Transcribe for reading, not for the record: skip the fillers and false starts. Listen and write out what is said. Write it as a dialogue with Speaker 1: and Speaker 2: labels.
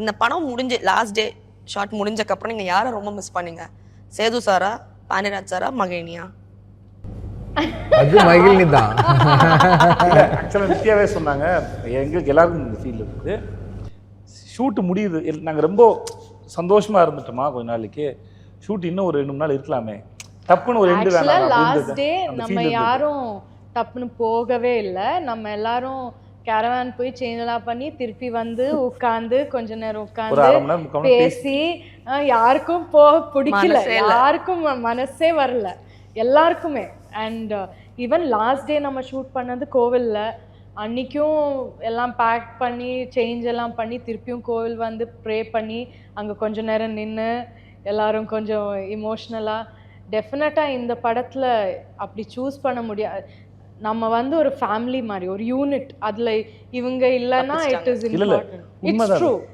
Speaker 1: இந்த படம் முடிஞ்சு லாஸ்ட் டே ஷார்ட் முடிஞ்சக்கப்புறம் நீங்கள் யாரை ரொம்ப மிஸ் பண்ணீங்க? சேது சாரா, பாண்டியராஜ் சாரா, மகிழினியா?
Speaker 2: அது மகிழினி தான்.
Speaker 3: ஆக்சுவலாக நித்யாவே சொன்னாங்க, எங்களுக்கு எல்லாருக்கும் இந்த ஃபீல் இருக்குது. ஷூட்டு முடியுது, நாங்கள் ரொம்ப சந்தோஷமாக இருந்துட்டோமா கொஞ்ச நாளைக்கு, ஷூட் இன்னும் ஒரு 2-3 நாள் இருக்கலாமே, டப்புன்னு ஒரு எண்டு வேணாம்.
Speaker 4: லாஸ்ட் டே நம்ம யாரும் டப்புன்னு போகவே இல்லை. நம்ம எல்லாரும் கேரவான் போய் சேஞ்ச் எல்லாம் பண்ணி திருப்பி வந்து உட்காந்து கொஞ்ச நேரம் உட்காந்து பேசி, யாருக்கும் பிடிக்கல, யாருக்கும் மனசே வரல எல்லாருக்குமே. அண்ட் ஈவன் லாஸ்ட் டே நம்ம ஷூட் பண்ணது கோவிலில், அன்றைக்கும் எல்லாம் பேக் பண்ணி சேஞ்ச் எல்லாம் பண்ணி திருப்பியும் கோவில் வந்து ப்ரே பண்ணி அங்கே கொஞ்ச நேரம் நின்று எல்லாரும் கொஞ்சம் இமோஷ்னலாக. டெஃபினட்டாக இந்த படத்தில் அப்படி சூஸ் பண்ண முடியாது. நம்ம வந்து ஒரு ஃபேமிலி மாதிரி, ஒரு யூனிட். அதில் இவங்க இல்லைன்னா it is important. It's true.